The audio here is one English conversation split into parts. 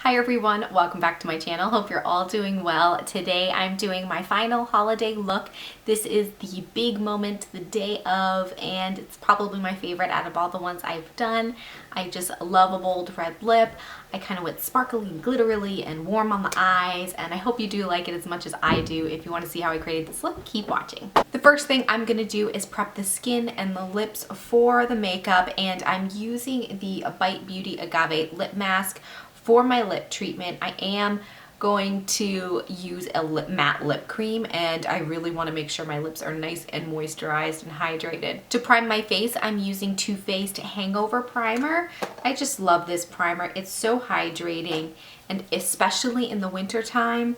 Hi everyone, welcome back to my channel. Hope you're all doing well. Today I'm doing my final holiday look. This is the big moment, the day of, and it's probably my favorite out of all the ones I've done. I just love a bold red lip. I kind of went sparkly, glittery, and warm on the eyes, and I hope you do like it as much as I do. If you want to see how I created this look, keep watching. The first thing I'm going to do is prep the skin and the lips for the makeup, and I'm using the Bite Beauty Agave lip mask. For my lip treatment, I am going to use a matte lip cream, and I really want to make sure my lips are nice and moisturized and hydrated. To prime my face, I'm using Too Faced Hangover Primer. I just love this primer. It's so hydrating, and especially in the winter time,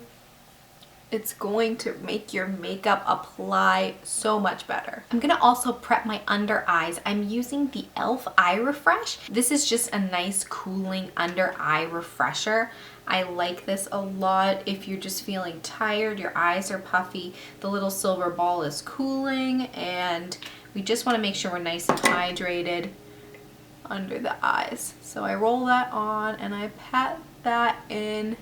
it's going to make your makeup apply so much better. I'm gonna also prep my under eyes. I'm using the e.l.f. Eye Refresh. This is just a nice cooling under eye refresher. I like this a lot if you're just feeling tired, your eyes are puffy, the little silver ball is cooling, and we just wanna make sure we're nice and hydrated under the eyes. So I roll that on and I pat that in.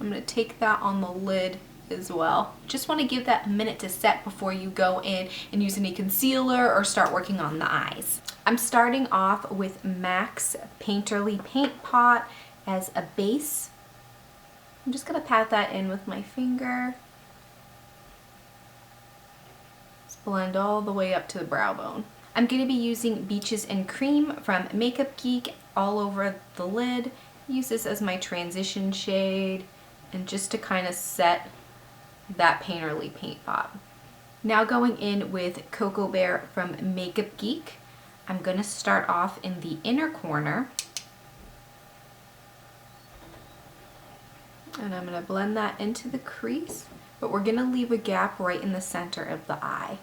I'm gonna take that on the lid as well. Just want to give that a minute to set before you go in and use any concealer or start working on the eyes. I'm starting off with MAC's Painterly Paint Pot as a base. I'm just going to pat that in with my finger. Just blend all the way up to the brow bone. I'm going to be using Beaches and Cream from Makeup Geek all over the lid. Use this as my transition shade and just to kind of set that Painterly Paint Pot. Now going in with Cocoa Bear from Makeup Geek. I'm going to start off in the inner corner. And I'm going to blend that into the crease, but we're going to leave a gap right in the center of the eye.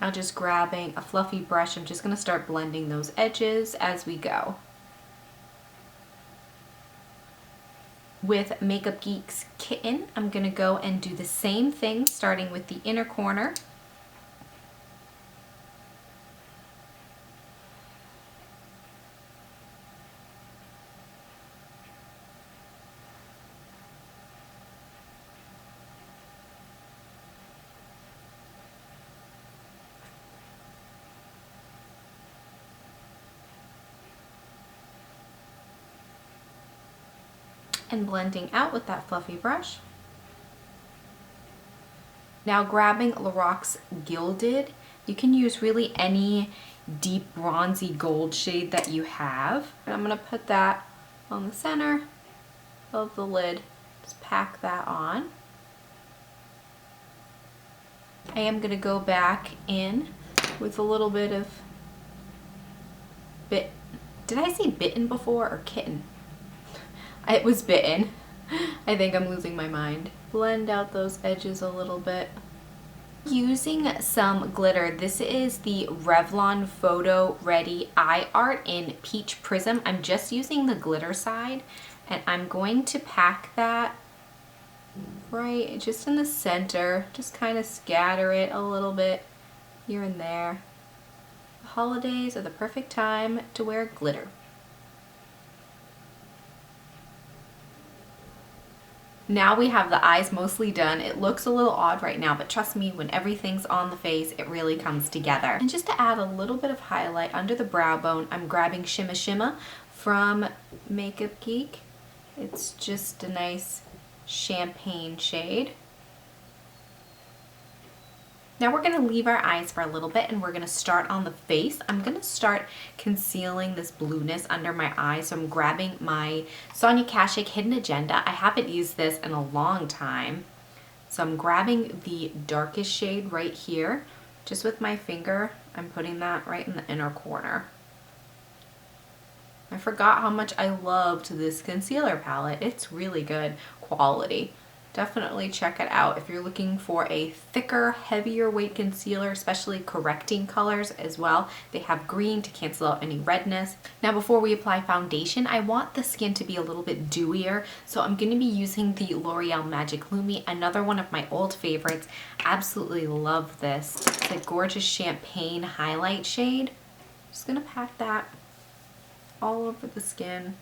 Now just grabbing a fluffy brush, I'm just going to start blending those edges as we go. With Makeup Geek's Kitten, I'm going to go and do the same thing, starting with the inner corner. And blending out with that fluffy brush. Now grabbing Lorac's Gilded. You can use really any deep bronzy gold shade that you have. And I'm going to put that on the center of the lid. Just pack that on. I am going to go back in with a little bit of Did I say Bitten before or Kitten? It was Bitten. I think I'm losing my mind. Blend out those edges a little bit. Using some glitter. This is the Revlon Photo Ready Eye Art in Peach Prism. I'm just using the glitter side, and I'm going to pack that right just in the center. Just kind of scatter it a little bit here and there. The holidays are the perfect time to wear glitter. Now we have the eyes mostly done. It looks a little odd right now, but trust me, when everything's on the face, it really comes together. And just to add a little bit of highlight under the brow bone, I'm grabbing Shimma from Makeup Geek. It's just a nice champagne shade. Now we're going to leave our eyes for a little bit and we're going to start on the face. I'm going to start concealing this blueness under my eyes. So I'm grabbing my Sonia Kashuk Hidden Agenda. I haven't used this in a long time. So I'm grabbing the darkest shade right here. Just with my finger, I'm putting that right in the inner corner. I forgot how much I loved this concealer palette. It's really good quality. Definitely check it out if you're looking for a thicker, heavier weight concealer, especially correcting colors as well. They have green to cancel out any redness. Now before we apply foundation, I want the skin to be a little bit dewier, so I'm going to be using the L'Oreal Magic Lumi, another one of my old favorites. Absolutely love this. It's a gorgeous champagne highlight shade. Just going to pat that all over the skin.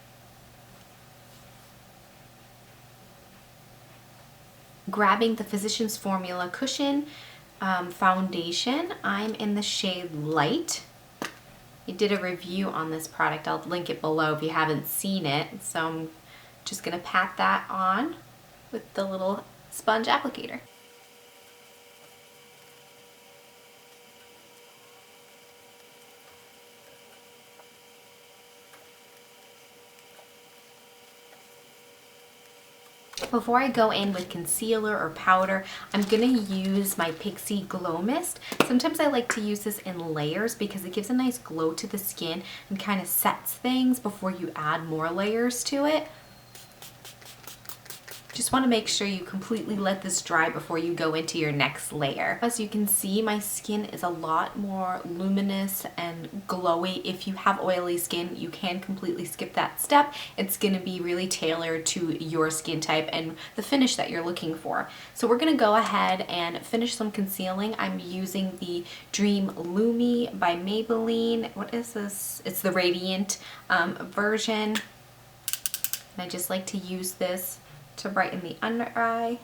Grabbing the Physicians Formula Cushion foundation, I'm in the shade Light. I did a review on this product. I'll link it below if you haven't seen it. So I'm just going to pat that on with the little sponge applicator. Before I go in with concealer or powder, I'm going to use my Pixi Glow Mist. Sometimes I like to use this in layers because it gives a nice glow to the skin and kind of sets things before you add more layers to it. Just want to make sure you completely let this dry before you go into your next layer. As you can see, my skin is a lot more luminous and glowy. If you have oily skin, you can completely skip that step. It's going to be really tailored to your skin type and the finish that you're looking for. So we're going to go ahead and finish some concealing. I'm using the Dream Lumi by Maybelline. What is this? It's the Radiant version. And I just like to use this to brighten the under eye.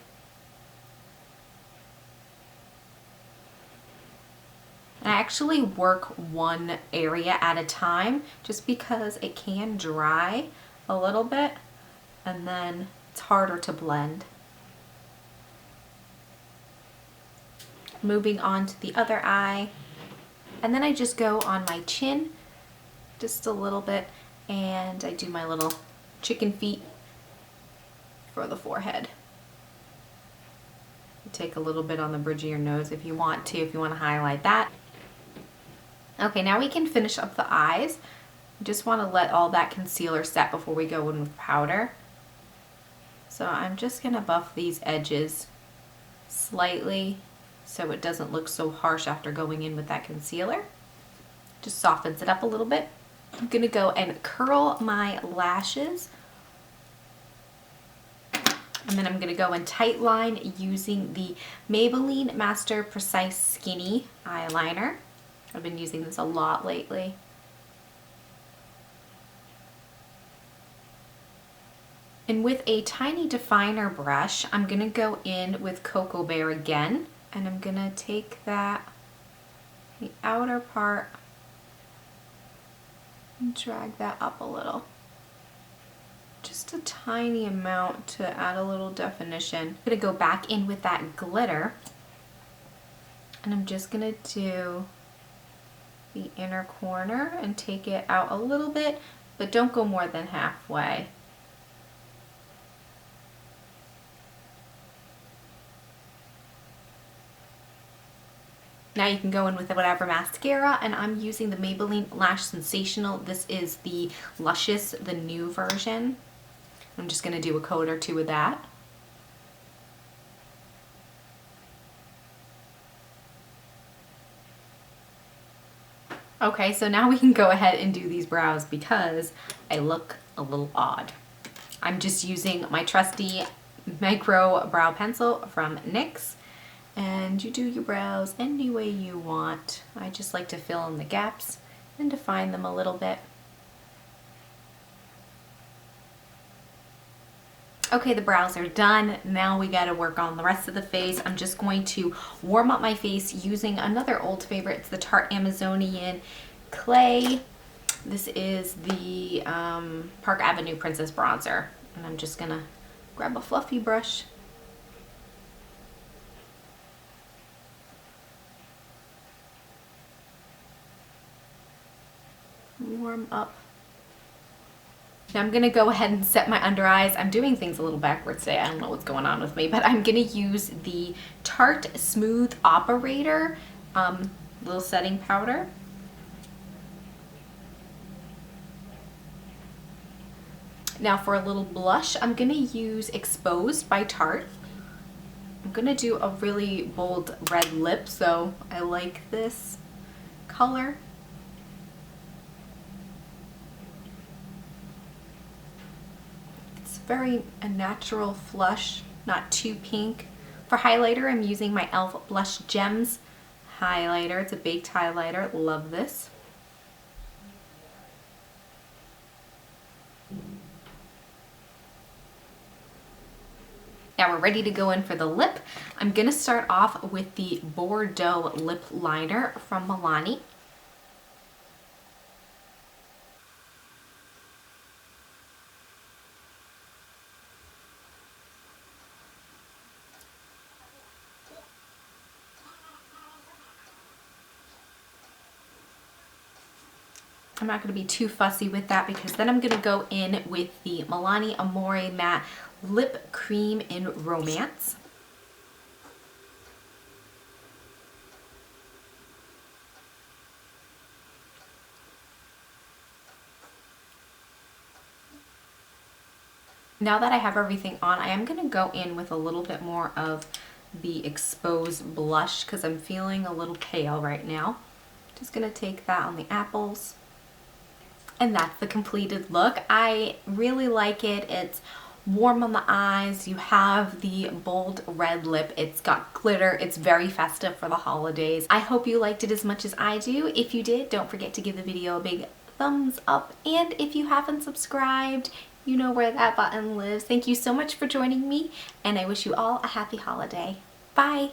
And I actually work one area at a time just because it can dry a little bit and then it's harder to blend. Moving on to the other eye, and then I just go on my chin just a little bit and I do my little chicken feet for the forehead. You take a little bit on the bridge of your nose if you want to highlight that. Okay, now we can finish up the eyes. I just want to let all that concealer set before we go in with powder. So I'm just going to buff these edges slightly so it doesn't look so harsh after going in with that concealer. Just softens it up a little bit. I'm going to go and curl my lashes. And then I'm going to go and tight line using the Maybelline Master Precise Skinny eyeliner. I've been using this a lot lately. And with a tiny definer brush, I'm going to go in with Cocoa Bear again. And I'm going to take that, the outer part, and drag that up a little. Just a tiny amount to add a little definition. I'm going to go back in with that glitter and I'm just going to do the inner corner and take it out a little bit, but don't go more than halfway. Now you can go in with whatever mascara, and I'm using the Maybelline Lash Sensational. This is the Luscious, the new version. I'm just going to do a coat or two with that. Okay, so now we can go ahead and do these brows because I look a little odd. I'm just using my trusty micro brow pencil from NYX. And you do your brows any way you want. I just like to fill in the gaps and define them a little bit. Okay, the brows are done. Now we gotta work on the rest of the face. I'm just going to warm up my face using another old favorite. It's the Tarte Amazonian Clay. This is the Park Avenue Princess Bronzer. And I'm just gonna grab a fluffy brush. Warm up. Now I'm gonna go ahead and set my under eyes. I'm doing things a little backwards today. I don't know what's going on with me, but I'm gonna use the Tarte Smooth Operator little setting powder. Now for a little blush, I'm gonna use Exposed by Tarte. gonna do a really bold red lip, so I like this color. It's very a natural flush, not too pink. For highlighter, I'm using my e.l.f. Blush Gems highlighter. It's a baked highlighter. Love this. Now we're ready to go in for the lip. I'm gonna start off with the Bordeaux lip liner from Milani. I'm not going to be too fussy with that because then I'm going to go in with the Milani Amore Matte Lip Cream in Romance. Now that I have everything on, I am going to go in with a little bit more of the exposed blush because I'm feeling a little pale right now. Just going to take that on the apples. And that's the completed look. I really like it. It's warm on the eyes. You have the bold red lip. It's got glitter. It's very festive for the holidays. I hope you liked it as much as I do. If you did, don't forget to give the video a big thumbs up. And if you haven't subscribed, you know where that button lives. Thank you so much for joining me, and I wish you all a happy holiday. Bye.